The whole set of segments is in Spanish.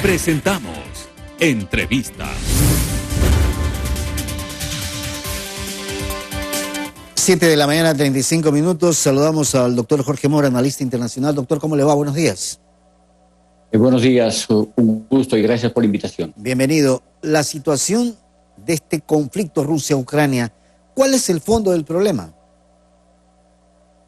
Presentamos Entrevista. 7 de la mañana, 35 minutos. Saludamos al doctor Jorge Mora, analista internacional. Doctor, ¿cómo le va? Buenos días. Buenos días, un gusto y gracias por la invitación. Bienvenido. La situación de este conflicto Rusia-Ucrania, ¿cuál es el fondo del problema?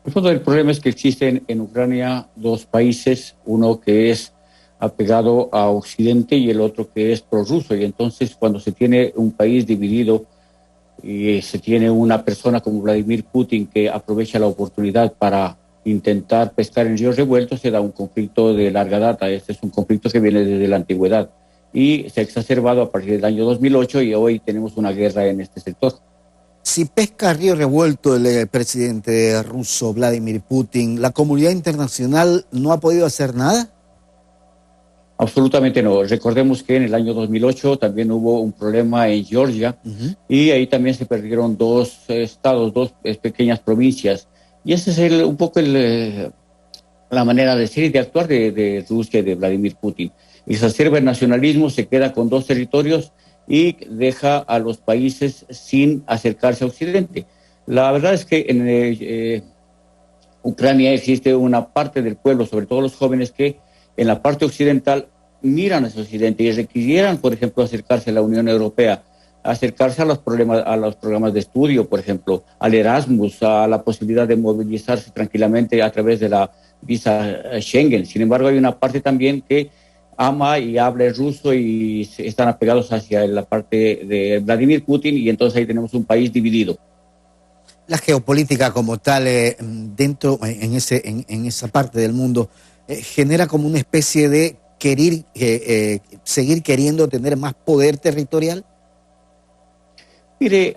El fondo del problema es que existen en Ucrania dos países, uno que es apegado a Occidente y el otro que es prorruso. Y entonces cuando se tiene un país dividido y se tiene una persona como Vladimir Putin que aprovecha la oportunidad para intentar pescar en ríos revueltos, se da un conflicto de larga data. Este es un conflicto que viene desde la antigüedad y se ha exacerbado a partir del año 2008 y hoy tenemos una guerra en este sector. Si pesca a río revuelto el presidente ruso Vladimir Putin, ¿la comunidad internacional no ha podido hacer nada? Absolutamente no. Recordemos que en el año 2008 también hubo un problema en Georgia y ahí también se perdieron dos estados, dos pequeñas provincias. Y esa es un poco la manera de ser y de actuar de Rusia y de Vladimir Putin. Exacerba el nacionalismo, se queda con dos territorios y deja a los países sin acercarse a Occidente. La verdad es que en Ucrania existe una parte del pueblo, sobre todo los jóvenes, que en la parte occidental miran hacia Occidente y requirieran, por ejemplo, acercarse a la Unión Europea, acercarse a los programas de estudio, por ejemplo, al Erasmus, a la posibilidad de movilizarse tranquilamente a través de la visa Schengen. Sin embargo, hay una parte también que ama y habla el ruso y están apegados hacia la parte de Vladimir Putin y entonces ahí tenemos un país dividido. La geopolítica como tal, dentro, en esa parte del mundo, genera como una especie de seguir queriendo tener más poder territorial. Mire,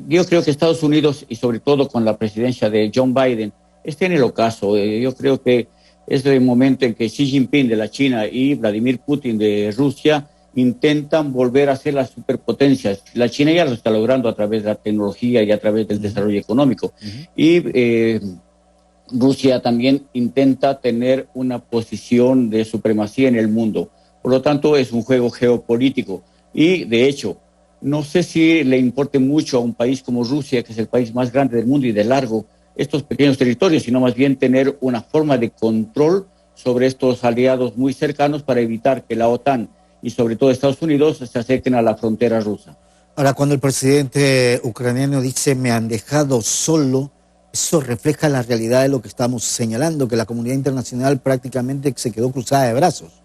yo creo que Estados Unidos, y sobre todo con la presidencia de John Biden, está en el ocaso. Yo creo que es el momento en que Xi Jinping de la China y Vladimir Putin de Rusia intentan volver a ser las superpotencias. La China ya lo está logrando a través de la tecnología y a través del desarrollo económico. Y Rusia también intenta tener una posición de supremacía en el mundo. Por lo tanto, es un juego geopolítico. Y, de hecho, no sé si le importe mucho a un país como Rusia, que es el país más grande del mundo y de largo, estos pequeños territorios, sino más bien tener una forma de control sobre estos aliados muy cercanos para evitar que la OTAN y sobre todo Estados Unidos se acerquen a la frontera rusa. Ahora, cuando el presidente ucraniano dice me han dejado solo, eso refleja la realidad de lo que estamos señalando, que la comunidad internacional prácticamente se quedó cruzada de brazos.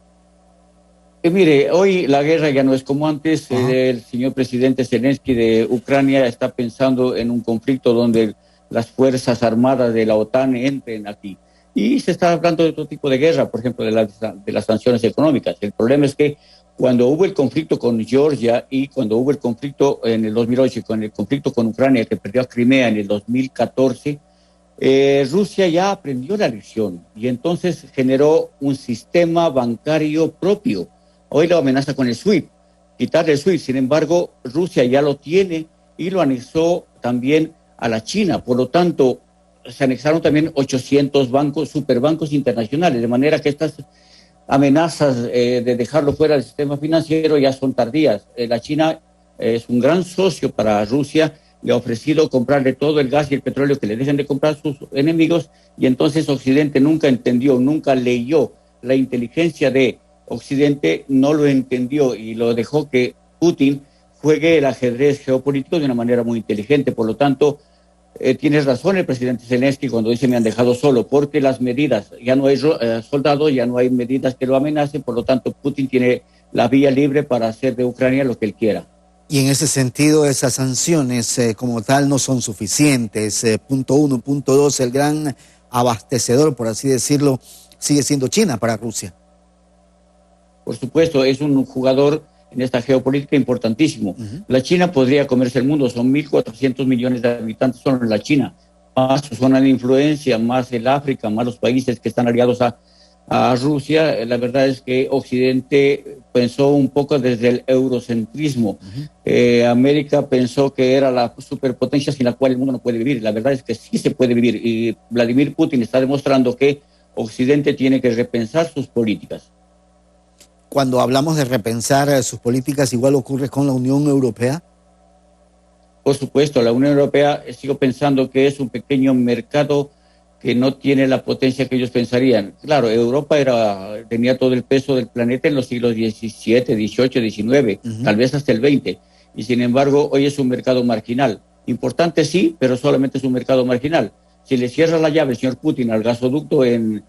Mire, hoy la guerra ya no es como antes. El señor presidente Zelensky de Ucrania está pensando en un conflicto donde las fuerzas armadas de la OTAN entren aquí. Y se está hablando de otro tipo de guerra, por ejemplo, de las sanciones económicas. El problema es que cuando hubo el conflicto con Georgia y cuando hubo el conflicto en el 2008 y con el conflicto con Ucrania, que perdió a Crimea en el 2014, Rusia ya aprendió la lección y entonces generó un sistema bancario propio. Hoy lo amenaza con el SWIFT, quitarle el SWIFT. Sin embargo, Rusia ya lo tiene y lo anexó también a la China. Por lo tanto, se anexaron también 800 bancos, superbancos internacionales, de manera que estas amenazas de dejarlo fuera del sistema financiero ya son tardías. La China es un gran socio para Rusia, le ha ofrecido comprarle todo el gas y el petróleo que le dejen de comprar sus enemigos, y entonces Occidente nunca entendió, nunca leyó la inteligencia de Occidente, no lo entendió y lo dejó que Putin juegue el ajedrez geopolítico de una manera muy inteligente. Por lo tanto, tienes razón el presidente Zelensky cuando dice me han dejado solo, porque las medidas, ya no hay soldados, ya no hay medidas que lo amenacen, por lo tanto Putin tiene la vía libre para hacer de Ucrania lo que él quiera. Y en ese sentido, esas sanciones como tal no son suficientes. Punto uno. Punto dos, el gran abastecedor, por así decirlo, sigue siendo China para Rusia. Por supuesto, es un jugador en esta geopolítica importantísimo. La China podría comerse el mundo, son 1.400 millones de habitantes solo en la China, más su zona de influencia, más el África, más los países que están aliados a Rusia. La verdad es que Occidente pensó un poco desde el eurocentrismo. América pensó que era la superpotencia sin la cual el mundo no puede vivir. La verdad es que sí se puede vivir y Vladimir Putin está demostrando que Occidente tiene que repensar sus políticas. cuando hablamos de repensar sus políticas, igual ocurre con la Unión Europea? Por supuesto, la Unión Europea, sigo pensando que es un pequeño mercado que no tiene la potencia que ellos pensarían. Claro, Europa tenía todo el peso del planeta en los siglos XVII, XVIII, XIX, tal vez hasta el XX. Y sin embargo, hoy es un mercado marginal. Importante sí, pero solamente es un mercado marginal. Si le cierra la llave el señor Putin al gasoducto en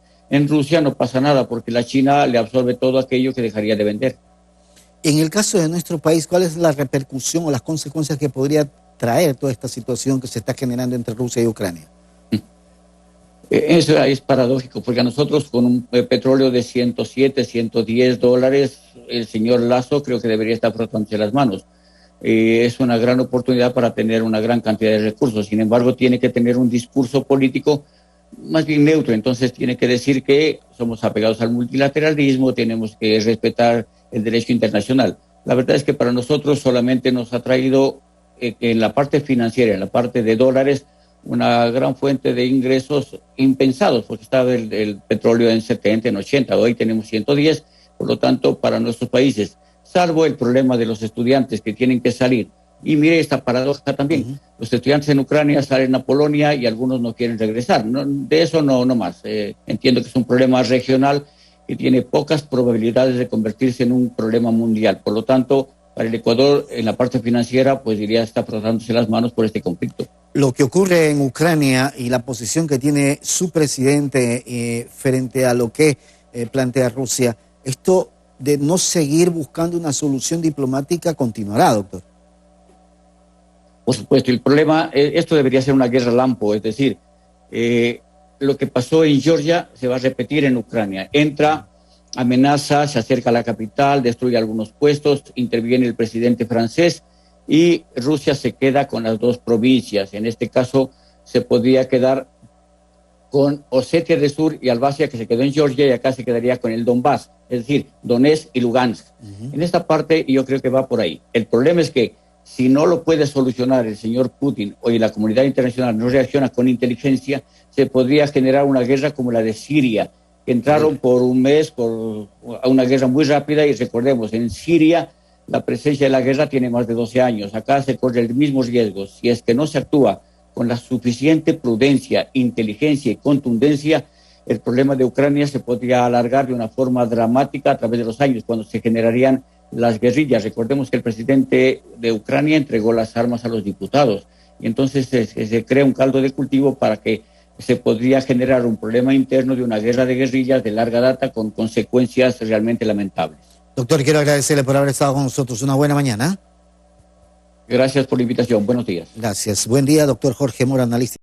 Rusia, no pasa nada, porque la China le absorbe todo aquello que dejaría de vender. En el caso de nuestro país, ¿cuál es la repercusión o las consecuencias que podría traer toda esta situación que se está generando entre Rusia y Ucrania? Eso es paradójico, porque a nosotros con un petróleo de 107, 110 dólares, el señor Lasso creo que debería estar frotándose las manos. Es una gran oportunidad para tener una gran cantidad de recursos. Sin embargo, tiene que tener un discurso político más bien neutro. Entonces tiene que decir que somos apegados al multilateralismo, tenemos que respetar el derecho internacional. La verdad es que para nosotros solamente nos ha traído en la parte financiera, en la parte de dólares, una gran fuente de ingresos impensados, porque estaba el petróleo en 70, en 80, hoy tenemos 110, por lo tanto, para nuestros países, salvo el problema de los estudiantes que tienen que salir. Y mire esta paradoja también, los estudiantes en Ucrania salen a Polonia y algunos no quieren regresar, de eso no más. Entiendo que es un problema regional que tiene pocas probabilidades de convertirse en un problema mundial, por lo tanto, para el Ecuador, en la parte financiera, pues diría está frotándose las manos por este conflicto. Lo que ocurre en Ucrania y la posición que tiene su presidente frente a lo que plantea Rusia, esto de no seguir buscando una solución diplomática continuará, doctor. Por supuesto, el problema, esto debería ser una guerra lampo, es decir, lo que pasó en Georgia se va a repetir en Ucrania. Entra, amenaza, se acerca a la capital, destruye algunos puestos, interviene el presidente francés y Rusia se queda con las dos provincias. En este caso se podría quedar con Osetia del Sur y Abjasia, que se quedó en Georgia, y acá se quedaría con el Donbass, es decir, Donetsk y Lugansk. En esta parte yo creo que va por ahí. El problema es que si no lo puede solucionar el señor Putin o la comunidad internacional no reacciona con inteligencia, se podría generar una guerra como la de Siria, que entraron por un mes a una guerra muy rápida, y recordemos, en Siria la presencia de la guerra tiene más de 12 años. Acá se corre el mismo riesgo. Si es que no se actúa con la suficiente prudencia, inteligencia y contundencia, el problema de Ucrania se podría alargar de una forma dramática a través de los años, cuando se generarían las guerrillas. Recordemos que el presidente de Ucrania entregó las armas a los diputados, y entonces se crea un caldo de cultivo para que se podría generar un problema interno de una guerra de guerrillas de larga data con consecuencias realmente lamentables. Doctor, quiero agradecerle por haber estado con nosotros. Una buena mañana. Gracias por la invitación. Buenos días. Gracias. Buen día, doctor Jorge Mora, analista.